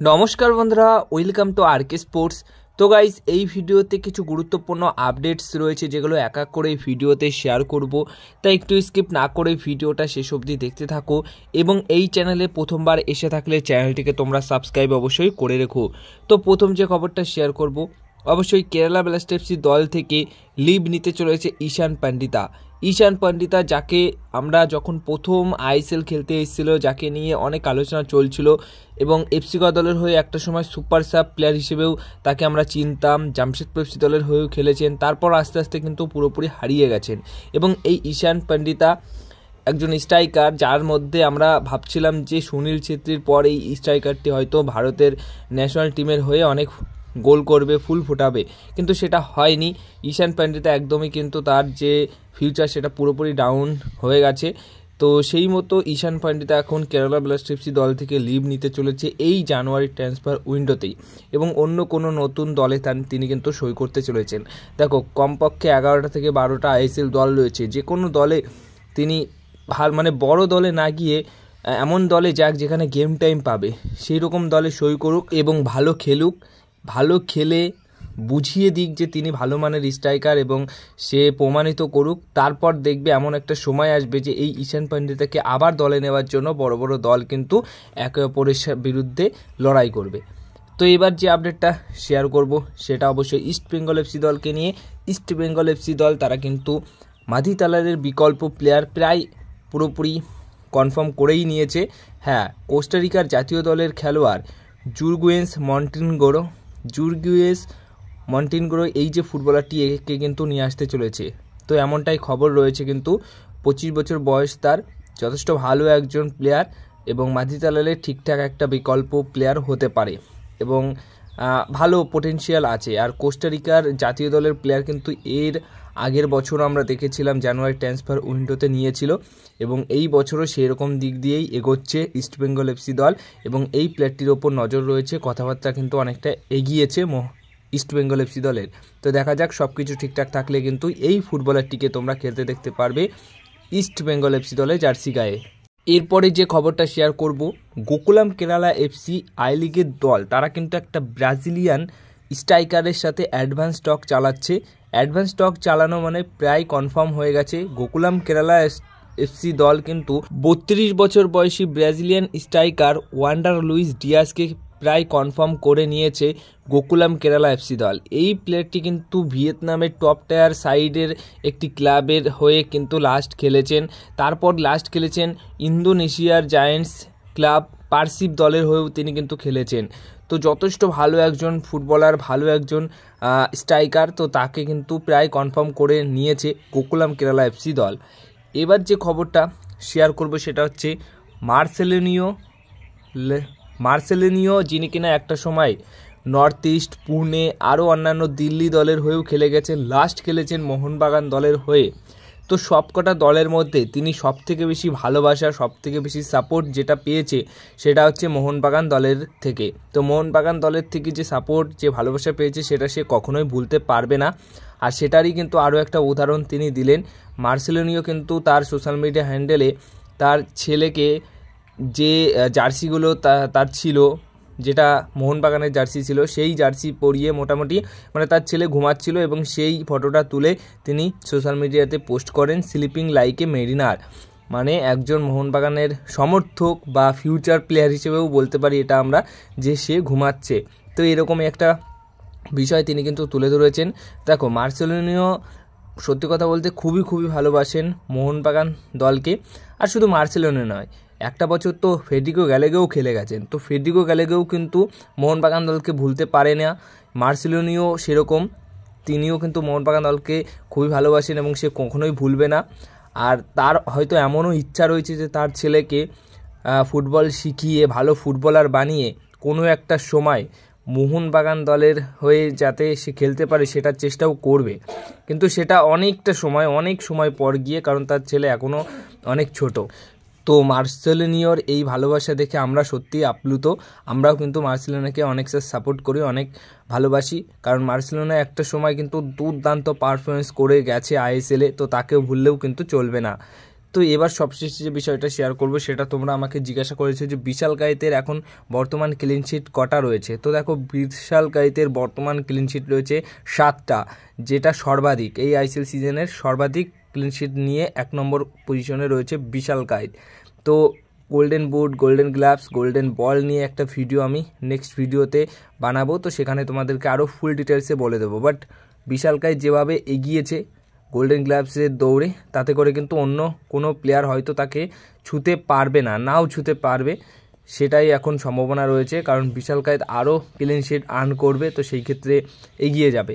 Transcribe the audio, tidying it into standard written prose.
নমস্কার বন্ধুরা, welcome to আরকে sports. তো গাইস, এই ভিডিওতে কিছু গুরুত্বপূর্ণ আপডেটস রয়েছে যেগুলো এক এক করে এই ভিডিওতে শেয়ার করব, তাই একটু স্কিপ না করে ভিডিওটা শেষ অবধি দেখতে থাকো এবং এই চ্যানেলে প্রথমবার এসে থাকলে চ্যানেলটিকে তোমরা সাবস্ক্রাইব অবশ্যই করে রেখো। তো প্রথম যে খবরটা শেয়ার করব, অবশ্যই কেরালা ব্লাস্ট এফসি দল থেকে লিভ নিতে চলেছে ঈশান পান্ডিতা, যাকে আমরা যখন প্রথম আইএসএল খেলতে এসেছিল, যাকে নিয়ে অনেক আলোচনা চলছিল এবং এফসি গোয়া দলের হয়ে একটা সময় সুপার সাব প্লেয়ার হিসেবেও তাকে আমরা চিনতাম। জামশেদপুর এফসি দলের হয়েও খেলেছেন, তারপর আস্তে আস্তে কিন্তু পুরোপুরি হারিয়ে গেছেন। এবং এই ঈশান পান্ডিতা একজন স্ট্রাইকার, যার মধ্যে আমরা ভাবছিলাম যে সুনীল ছেত্রীর পর এই স্ট্রাইকারটি হয়তো ভারতের ন্যাশনাল টিমের হয়ে অনেক গোল করবে, ফুল ফোটাবে, কিন্তু সেটা হয়নি। ঈশান পান্ডিতা একদমই কিন্তু তার যে ফিউচার সেটা পুরোপুরি ডাউন হয়ে গেছে। তো সেই মতো ঈশান পান্ডিতা এখন কেরালা ব্লাস্ট এফসি দল থেকে লিভ নিতে চলেছে এই জানুয়ারি ট্রান্সফার উইন্ডোতেই, এবং অন্য কোনো নতুন দলে তিনি কিন্তু সই করতে চলেছেন। দেখো, কমপক্ষে 11টা থেকে 12টা আইএসএল দল রয়েছে, যে কোনো দলে তিনি বড় দলে না গিয়ে এমন দলে যাক যেখানে গেম টাইম পাবে, সেই রকম দলে সই করুক এবং ভালো খেলুক, ভালো খেলে বুঝিয়ে দিক যে তিনি ভালো মানের স্ট্রাইকার এবং সে প্রমাণিত করুক। তারপর দেখবে এমন একটা সময় আসবে যে এই ঈশান পান্ডিতাকে আবার দলে নেওয়ার জন্য বড় বড় দল কিন্তু একে অপরের বিরুদ্ধে লড়াই করবে। তো এবার যে আপডেটটা শেয়ার করব সেটা অবশ্যই ইস্ট বেঙ্গল এফসি দলকে নিয়ে। ইস্ট বেঙ্গল এফসি দল তারা কিন্তু মাধি তালারের বিকল্প প্লেয়ার প্রায় পুরোপুরি কনফার্ম করেই নিয়েছে। হ্যাঁ, কোস্টারিকার জাতীয় দলের খেলোয়াড় জুরগুয়েস মন্টিনগ্রো এই যে ফুটবলারটি, একে কিন্তু নিয়ে আসতে চলেছে। তো এমনটাই খবর রয়েছে, কিন্তু 25 বছর বয়স তার, যথেষ্ট ভালো একজন প্লেয়ার এবং মাধি তালালের ঠিকঠাক একটা বিকল্প প্লেয়ার হতে পারে এবং ভালো পোটেনশিয়াল আছে। আর কোস্টারিকার জাতীয় দলের প্লেয়ার কিন্তু এর আগের বছর আমরা দেখেছিলাম জানুয়ারি ট্রান্সফার উইন্ডোতে নিয়েছিল, এবং এই বছরও সেই রকম দিক দিয়েই এগোচ্ছে ইস্ট বেঙ্গল এফসি দল এবং এই প্লেয়ারটির ওপর নজর রয়েছে। কথাবার্তা কিন্তু অনেকটা এগিয়েছে ইস্ট বেঙ্গল এফসি দলের। তো দেখা যাক, সব কিছু ঠিকঠাক থাকলে কিন্তু এই ফুটবলারটিকে তোমরা খেলতে দেখতে পারবে ইস্ট বেঙ্গল এফসি দলে জার্সি গায়ে। এরপরে যে খবরটা শেয়ার করব, গোকুলাম কেরালা এফসি আই লিগের দল তারা কিন্তু একটা ব্রাজিলিয়ান স্ট্রাইকারের সাথে অ্যাডভান্স স্টক চালাচ্ছে। অ্যাডভান্স স্টক চালানো মানে প্রায় কনফার্ম হয়ে গেছে। গোকুলাম কেরালা এফসি দল কিন্তু 32 বছর বয়সী ব্রাজিলিয়ান স্ট্রাইকার ওয়ান্ডার লুইস ডিয়াসকে প্রায় কনফার্ম করে নিয়েছে গোকুলাম কেরালা এফসি দল। এই প্লেয়ারটি কিন্তু ভিয়েতনামের টপ টায়ার সাইডের একটি ক্লাবের হয়ে কিন্তু লাস্ট খেলেছেন, তারপর লাস্ট খেলেছেন ইন্দোনেশিয়ার জায়ান্টস ক্লাব পারসিপ দলের হয়েও তিনি কিন্তু খেলেছেন। তো যথেষ্ট ভালো একজন ফুটবলার, ভালো একজন স্ট্রাইকার, তো তাকে কিন্তু প্রায় কনফার্ম করে নিয়েছে গোকুলাম কেরালা এফসি দল। এবার যে খবরটা শেয়ার করব সেটা হচ্ছে মার্সেলিনিও, যিনি কিনা একটা সময় নর্থ ইস্ট, পুনে, আরও অন্যান্য দিল্লি দলের হয়েও খেলে গেছেন, লাস্ট খেলেছেন মোহনবাগান দলের হয়ে। তো সবকটা দলের মধ্যে তিনি সবথেকে বেশি ভালোবাসা, সবথেকে বেশি সাপোর্ট যেটা পেয়েছে সেটা হচ্ছে মোহনবাগান দলের থেকে। তো মোহনবাগান দলের থেকে যে সাপোর্ট, যে ভালোবাসা পেয়েছে সেটা সে কখনোই ভুলতে পারবে না। আর সেটারই কিন্তু আরও একটা উদাহরণ তিনি দিলেন। মার্সেলিনিও কিন্তু তার সোশ্যাল মিডিয়া হ্যান্ডেলে তার ছেলেকে যে জার্সিগুলো তার ছিল, যেটা মোহনবাগানের জার্সি ছিল, সেই জার্সি পরিয়ে মোটামুটি তার ছেলে ঘুমাচ্ছিল এবং সেই ফটোটা তুলে তিনি সোশ্যাল মিডিয়াতে পোস্ট করেন, স্লিপিং লাইক এ মেরিনার। মানে একজন মোহনবাগানের সমর্থক বা ফিউচার প্লেয়ার হিসেবেও বলতে পারি এটা আমরা, যে সে ঘুমাচ্ছে। তো এরকমই একটা বিষয় তিনি কিন্তু তুলে ধরেছেন। দেখো, মার্সেলিনিও সত্যি কথা বলতে খুবই ভালোবাসেন মোহনবাগান দলকে। আর শুধু মার্সেলিনিও নয়, একটা বছর তো ফেডেরিকো গ্যালেগেও খেলে গেছেন। তো ফেডেরিকো গ্যালেগেও কিন্তু মোহনবাগান দলকে ভুলতে পারে না। মার্সেলিনিও সেরকম, তিনিও কিন্তু মোহনবাগান দলকে খুবই ভালোবাসেন এবং সে কখনোই ভুলবে না। আর তার হয়তো এমনও ইচ্ছা রয়েছে যে তার ছেলেকে ফুটবল শিখিয়ে ভালো ফুটবলার বানিয়ে কোনো একটা সময় মোহনবাগান দলের হয়ে যাতে সে খেলতে পারে সেটার চেষ্টাও করবে, কিন্তু সেটা অনেক সময় পর গিয়ে, কারণ তার ছেলে এখনও অনেক ছোট। তো মার্সেলিনিওর এই ভালোবাসা দেখে আমরা সত্যিই আপ্লুত। আমরাও কিন্তু মার্সেলিনিওকে অনেক সাপোর্ট করি, অনেক ভালোবাসি, কারণ মার্সেলিনিও একটা সময় কিন্তু দুর্দান্ত পারফরমেন্স করে গেছে আইএসএলে, তো তাকেও ভুললেও কিন্তু চলবে না। তো এবার সবশেষে যে বিষয়টা শেয়ার করব সেটা তোমরা আমাকে জিজ্ঞাসা করেছো যে বিশাল কায়েতের এখন বর্তমান ক্লিন শিট কটা রয়েছে। তো দেখো বিশাল কায়েতের বর্তমান ক্লিন শিট রয়েছে 7টা, যেটা সর্বাধিক এই আইসিএল সিজনের সর্বাধিক ক্লিন শিট নিয়ে 1 নম্বর পজিশনে রয়েছে বিশাল কায়েত। তো golden boot, golden gloves, golden ball নিয়ে একটা ভিডিও আমি নেক্সট ভিডিওতে বানাবো, তো সেখানে তোমাদেরকে আরও ফুল ডিটেলসে বলে দেবো। বাট বিশাল কায়েত যেভাবে এগিয়েছে গোল্ডেন গ্লাভসের দৌড়ে, তাতে করে কিন্তু অন্য কোনো প্লেয়ার হয়তো তাকে ছুতে পারবে না, নাও ছুতে পারবে, সেটাই এখন সম্ভাবনা রয়েছে। কারণ বিশাল কায়েত আরও ক্লিন শিট আর্ন করবে, তো সেই ক্ষেত্রে এগিয়ে যাবে।